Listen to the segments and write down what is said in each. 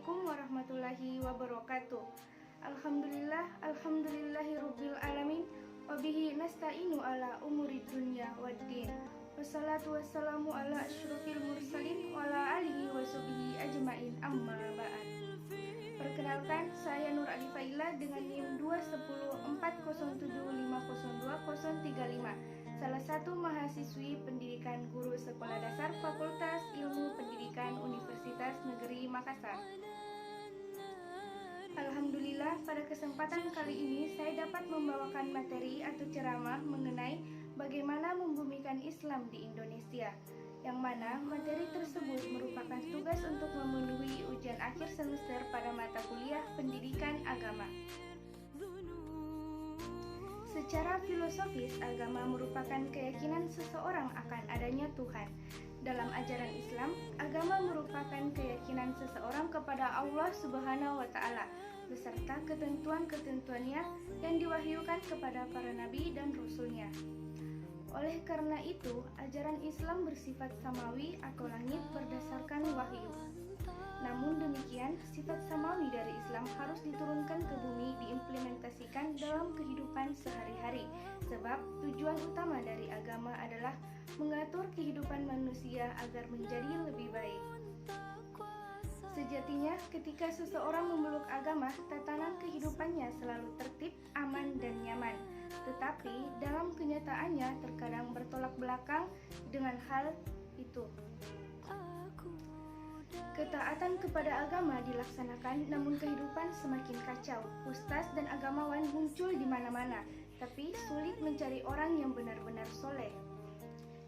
Assalamualaikum warahmatullahi wabarakatuh. Alhamdulillahirabbil alamin wa bihi nasta'inu ala umuri dunya waddin. Wassalatu wassalamu ala asyrofil mursalin wa ala alihi wa sahbihi ajmain amma ba'd. Perkenalkan, saya Nur Ali Faila dengan NIM 2104075020035, salah satu mahasiswi pendidikan guru sekolah dasar Fakultas Ilmu Pendidikan Universitas Negeri Makassar. Alhamdulillah, pada kesempatan kali ini saya dapat membawakan materi atau ceramah mengenai bagaimana membumikan Islam di Indonesia, yang mana materi tersebut merupakan tugas untuk memenuhi ujian akhir semester pada mata kuliah pendidikan agama. Secara filosofis, agama merupakan keyakinan seseorang akan adanya Tuhan. Dalam ajaran Islam, agama merupakan keyakinan seseorang kepada Allah Subhanahu wa Ta'ala beserta ketentuan-ketentuannya yang diwahyukan kepada para nabi dan rasulnya. Oleh karena itu, ajaran Islam bersifat samawi atau langit berdasarkan wahyu. Namun demikian, sifat samawi dari Islam harus diturunkan ke bumi diimplementasikan dalam kehidupan sehari-hari, sebab tujuan utama dari agama adalah mengatur kehidupan manusia agar menjadi lebih baik. Sejatinya, ketika seseorang memeluk agama, tatanan kehidupannya selalu tertib, aman, dan nyaman. Tetapi dalam kenyataannya terkadang bertolak belakang dengan hal itu. Ketaatan kepada agama dilaksanakan, namun kehidupan semakin kacau. Ustaz dan agamawan muncul di mana-mana, tapi sulit mencari orang yang benar-benar soleh.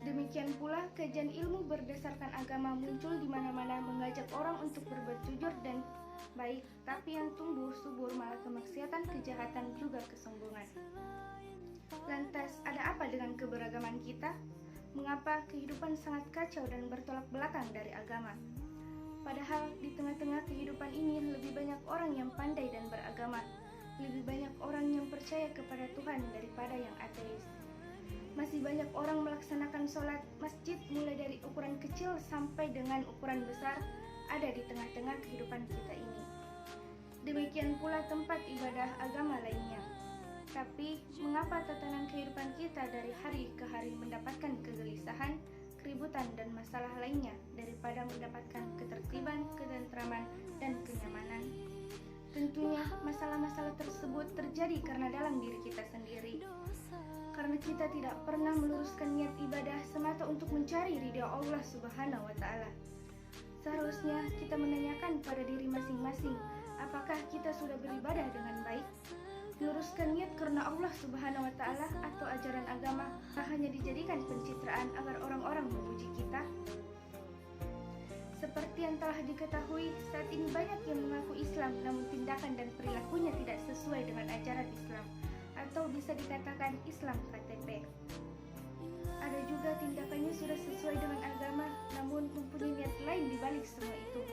Demikian pula kajian ilmu berdasarkan agama muncul di mana-mana, mengajak orang untuk berbuat jujur dan baik, tapi yang tumbuh subur malah kemaksiatan, kejahatan, juga kesombongan. Lantas, ada apa dengan keberagaman kita? Mengapa kehidupan sangat kacau dan bertolak belakang dari agama? Padahal di tengah-tengah kehidupan ini lebih banyak orang yang pandai dan beragama, lebih banyak orang yang percaya kepada Tuhan daripada yang ateis. Masih banyak orang melaksanakan sholat masjid mulai dari ukuran kecil sampai dengan ukuran besar ada di tengah-tengah kehidupan kita ini. Demikian pula tempat ibadah agama lainnya. Tapi, mengapa tatanan kehidupan kita dari hari ke hari mendapatkan kegelisahan, keributan, dan masalah lainnya daripada mendapatkan ketertiban, ketentraman, dan kenyamanan? Tentunya, masalah-masalah tersebut terjadi karena dalam diri kita sendiri. Karena kita tidak pernah meluruskan niat ibadah semata untuk mencari ridha Allah Subhanahu wa Ta'ala. Seharusnya kita menanyakan pada diri masing-masing, apakah kita sudah beribadah dengan baik? Meluruskan niat karena Allah Subhanahu wa Ta'ala atau ajaran agama hanya dijadikan pencitraan agar orang-orang memuji kita? Seperti yang telah diketahui, saat ini banyak yang mengaku Islam namun tindakan dan perilakunya tidak sesuai dengan ajaran Islam, atau bisa dikatakan Islam KTP. Ada juga tindakannya sudah sesuai dengan agama namun mempunyai niat lain di balik semua itu.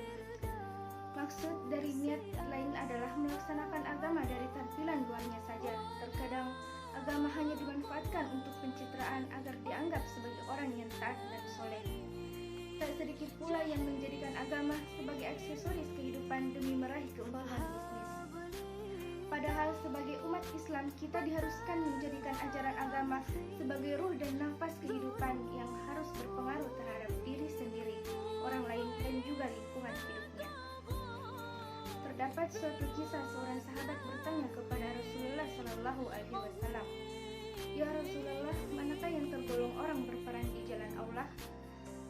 Maksud dari niat lain adalah melaksanakan agama dari tampilan luarnya saja. Terkadang agama hanya dimanfaatkan untuk pencitraan agar dianggap sebagai orang yang taat dan soleh. Tak sedikit pula yang menjadikan agama sebagai aksesoris kehidupan demi meraih keuntungan bisnis. Padahal sebagai umat Islam kita diharuskan menjadikan ajaran agama sebagai ruh dan nafas kehidupan yang harus berpengaruh terhadap diri sendiri, orang lain, dan juga lingkungan hidupnya. Terdapat suatu kisah seorang sahabat bertanya kepada Rasulullah Shallallahu Alaihi Wasallam, "Ya Rasulullah, manakah yang tergolong orang berperang di jalan Allah?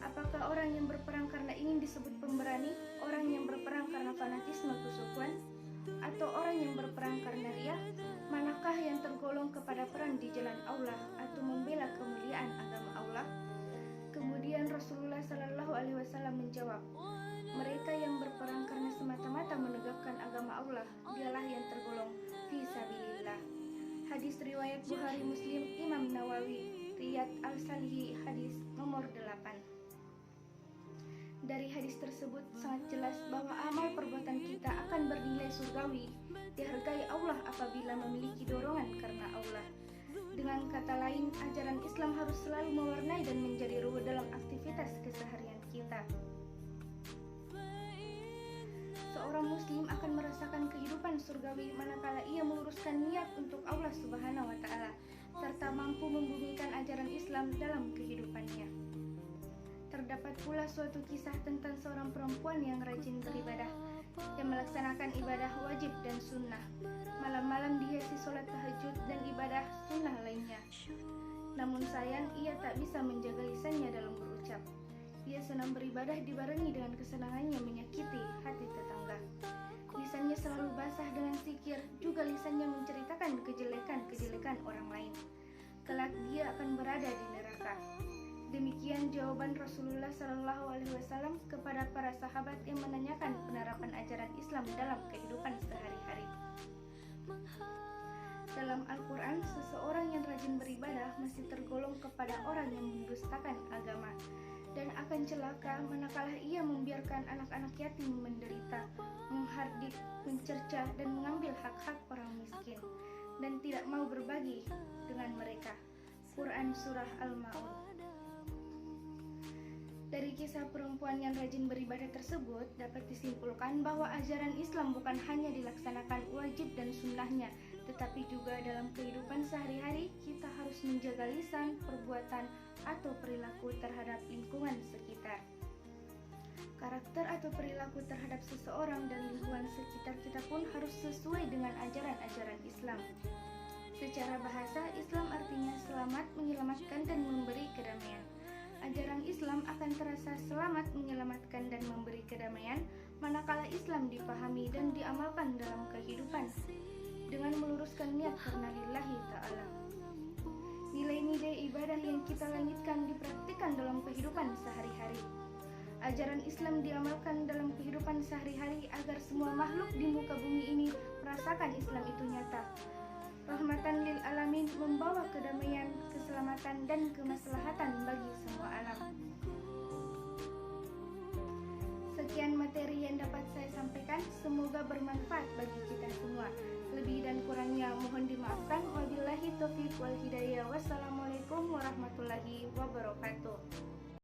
Apakah orang yang berperang karena ingin disebut pemberani, orang yang berperang karena fanatisme kesukuan, atau orang yang berperang karena ria? Manakah yang tergolong kepada perang di jalan Allah atau membela kemuliaan agama Allah?" Kemudian Rasulullah Shallallahu Alaihi Wasallam menjawab, "Mereka yang berperang karena semata-mata menegakkan agama Allah, dialah yang tergolong fi sabilillah." Hadis riwayat Bukhari Muslim, Imam Nawawi, Riyadh Al-Salihi, hadis nomor 8. Dari hadis tersebut sangat jelas bahwa amal perbuatan kita akan bernilai surgawi, dihargai Allah apabila memiliki dorongan karena Allah. Dengan kata lain, ajaran Islam harus selalu mewarnai dan menjadi ruh dalam aktivitas keseharian kita. seorang muslim akan merasakan kehidupan surgawi manakala ia meluruskan niat untuk Allah Subhanahu wa taala serta mampu membumikan ajaran Islam dalam kehidupannya. Terdapat pula suatu kisah tentang seorang perempuan yang rajin beribadah, yang melaksanakan ibadah wajib dan sunnah. Malam-malam dihiasi sholat tahajud dan ibadah sunnah lainnya. Namun sayang, ia tak bisa menjaga lisannya dalam berucap. Ia senang beribadah dibarengi dengan kesenangannya menyakiti hati tetangga. Lisannya selalu basah dengan zikir, juga lisannya menceritakan kejelekan-kejelekan orang lain. Kelak dia akan berada di neraka. Demikian jawaban Rasulullah SAW kepada para sahabat yang menanyakan penerapan ajaran Islam dalam kehidupan sehari-hari. Dalam Al-Quran, seseorang yang rajin beribadah masih tergolong kepada orang yang mendustakan agama dan akan celaka manakala ia membiarkan anak-anak yatim menderita, menghardik, mencerca, dan mengambil hak-hak orang miskin, dan tidak mau berbagi dengan mereka. Quran Surah Al-Ma'un. Dari kisah perempuan yang rajin beribadah tersebut dapat disimpulkan bahwa ajaran Islam bukan hanya dilaksanakan wajib dan sunnahnya, tetapi juga dalam kehidupan sehari-hari kita harus menjaga lisan, perbuatan, atau perilaku terhadap lingkungan sekitar. Karakter atau perilaku terhadap seseorang dan lingkungan sekitar kita pun harus sesuai dengan ajaran-ajaran Islam. Secara bahasa, Islam artinya selamat, menyelamatkan, dan memberi kedamaian. Ajaran Islam akan terasa selamat, menyelamatkan, dan memberi kedamaian manakala Islam dipahami dan diamalkan dalam kehidupan dengan meluruskan niat karena lillahi ta'ala. Nilai-nilai ibadah yang kita langitkan dipraktikkan dalam kehidupan sehari-hari. Ajaran Islam diamalkan dalam kehidupan sehari-hari agar semua makhluk di muka bumi ini merasakan Islam itu nyata. Rahmatan lil alamin, membawa kedamaian, keselamatan, dan kemaslahatan bagi semua alam. Sekian materi yang dapat saya sampaikan, semoga bermanfaat bagi kita semua. Lebih dan kurangnya mohon dimaafkan. Wabillahi taufiq wal hidayah. Wassalamualaikum warahmatullahi wabarakatuh.